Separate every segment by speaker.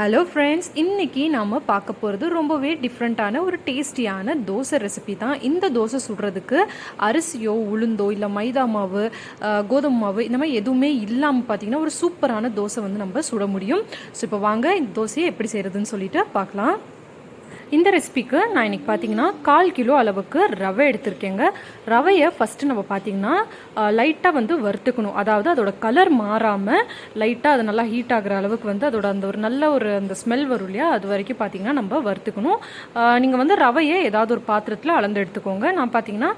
Speaker 1: Hello friends, இன்றைக்கி நாம் பார்க்க போகிறது ரொம்பவே டிஃப்ரெண்ட்டான ஒரு டேஸ்டியான தோசை ரெசிபி தான். இந்த தோசை சுடுறதுக்கு அரிசியோ உளுந்தோ இல்லை மைதா மாவு, கோதுமை மாவு இந்த மாதிரி எதுவுமே இல்லாமல் பார்த்திங்கன்னா ஒரு சூப்பரான தோசை வந்து நம்ம சுட முடியும். ஸோ இப்போ வாங்க இந்த தோசையை எப்படி செய்கிறதுன்னு சொல்லிட்டு பார்க்கலாம். இந்த ரெசிபிக்கு நான் இன்றைக்கி பார்த்தீங்கன்னா 1/4 கிலோ அளவுக்கு ரவை எடுத்திருக்கேங்க. ரவையை ஃபஸ்ட்டு நம்ம பார்த்திங்கன்னா லைட்டாக வந்து வறுத்துக்கணும். அதாவது அதோட கலர் மாறாமல் லைட்டாக அது நல்லா ஹீட் ஆகிற அளவுக்கு வந்து அதோட அந்த ஒரு நல்ல ஒரு அந்த ஸ்மெல் வரும் இல்லையா, அது வரைக்கும் பார்த்திங்கன்னா நம்ம வறுத்துக்கணும். நீங்கள் வந்து ரவையை ஏதாவது ஒரு பாத்திரத்தில் அளந்து எடுத்துக்கோங்க. நான் பார்த்திங்கன்னா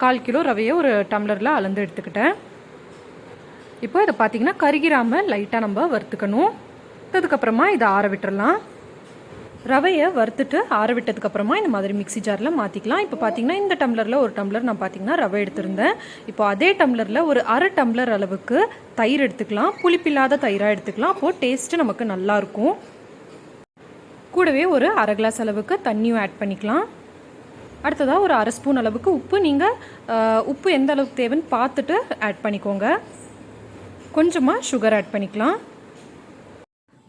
Speaker 1: 1/4 கிலோ ரவையை ஒரு டம்ளரில் அளந்து எடுத்துக்கிட்டேன். இப்போ இதை பார்த்திங்கன்னா கருகிராமல் லைட்டாக நம்ம வறுத்துக்கணும். அதுக்கப்புறமா இதை ஆற விட்டுறலாம். ரவையை வறுத்துட்டு ஆற விட்டதுக்கப்புறமா இந்த மாதிரி மிக்சி ஜாரில் மாற்றிக்கலாம். இப்போ பார்த்தீங்கன்னா இந்த டம்ளரில் ஒரு டம்ளர் நான் பார்த்தீங்கன்னா ரவை எடுத்திருந்தேன். இப்போ அதே டம்ளரில் ஒரு அரை டம்ளர் அளவுக்கு தயிர் எடுத்துக்கலாம். புளிப்பில்லாத தயிராக எடுத்துக்கலாம். அப்போது டேஸ்ட்டு நமக்கு நல்லாயிருக்கும். கூடவே ஒரு அரை கிளாஸ் அளவுக்கு தண்ணியும் ஆட் பண்ணிக்கலாம். அடுத்ததாக ஒரு அரை ஸ்பூன் அளவுக்கு உப்பு, நீங்கள் உப்பு எந்த அளவுக்கு தேவைன்னு பார்த்துட்டு ஆட் பண்ணிக்கோங்க. கொஞ்சமாக சுகர் ஆட் பண்ணிக்கலாம்.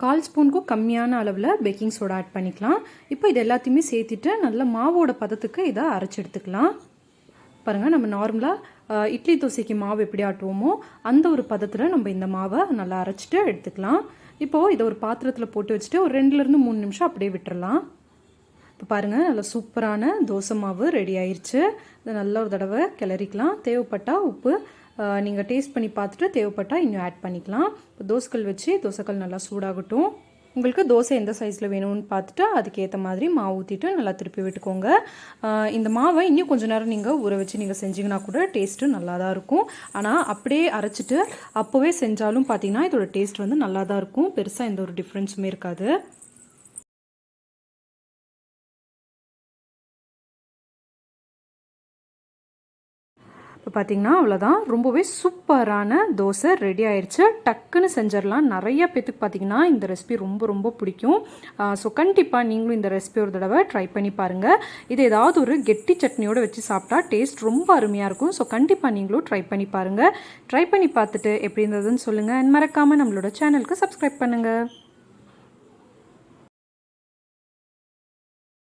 Speaker 1: 1/4 ஸ்பூனுக்கும் கம்மியான அளவில் பேக்கிங் சோடா ஆட் பண்ணிக்கலாம். இப்போ இது எல்லாத்தையுமே சேர்த்துட்டு நல்ல மாவோட பதத்துக்கு இதை அரைச்சி எடுத்துக்கலாம். பாருங்கள், நம்ம நார்மலாக இட்லி தோசைக்கு மாவு எப்படி ஆட்டுவோமோ அந்த ஒரு பதத்தில் நம்ம இந்த மாவை நல்லா அரைச்சிட்டு எடுத்துக்கலாம். இப்போது இதை ஒரு பாத்திரத்தில் போட்டு வச்சுட்டு ஒரு 2லேருந்து 3 நிமிஷம் அப்படியே விட்டுறலாம். இப்போ பாருங்கள், நல்லா சூப்பரான தோசை மாவு ரெடி ஆயிடுச்சு. இதை நல்லா ஒரு தடவை கிளறிக்கலாம். தேவைப்பட்டால் உப்பு நீங்கள் டேஸ்ட் பண்ணி பார்த்துட்டு தேவைப்பட்டால் இன்னும் ஆட் பண்ணிக்கலாம். இப்போ தோசைக்கல் வச்சு தோசைக்கல் நல்லா சூடாகட்டும். உங்களுக்கு தோசை எந்த சைஸில் வேணும்னு பார்த்துட்டு அதுக்கேற்ற மாதிரி மாவு ஊற்றிட்டு நல்லா திருப்பி விட்டுக்கோங்க. இந்த மாவை இன்னும் கொஞ்சம் நேரம் நீங்கள் ஊற வச்சு நீங்கள் செஞ்சிங்கன்னா கூட டேஸ்ட்டு நல்லா தான் இருக்கும். ஆனால் அப்படியே அரைச்சிட்டு அப்போவே செஞ்சாலும் பார்த்தீங்கன்னா இதோட டேஸ்ட் வந்து நல்லா தான் இருக்கும். பெருசாக எந்த ஒரு டிஃப்ரென்ஸுமே இருக்காது. இப்போ பார்த்திங்கன்னா அவ்வளோதான், ரொம்பவே சூப்பரான தோசை ரெடி ஆயிடுச்சு. டக்குன்னு செஞ்சிடலாம். நிறைய பேத்துக்கு பார்த்திங்கன்னா இந்த ரெசிபி ரொம்ப ரொம்ப பிடிக்கும். ஸோ கண்டிப்பாக நீங்களும் இந்த ரெசிபி ஒரு தடவை ட்ரை பண்ணி பாருங்கள். இது ஏதாவது ஒரு கெட்டி சட்னியோடு வச்சு சாப்பிட்டா டேஸ்ட் ரொம்ப அருமையாக இருக்கும். ஸோ கண்டிப்பாக நீங்களும் ட்ரை பண்ணி பாருங்கள். ட்ரை பண்ணி பார்த்துட்டு எப்படி இருந்ததுன்னு சொல்லுங்கள். மறக்காமல் நம்மளோட சேனலுக்கு சப்ஸ்கிரைப் பண்ணுங்கள்.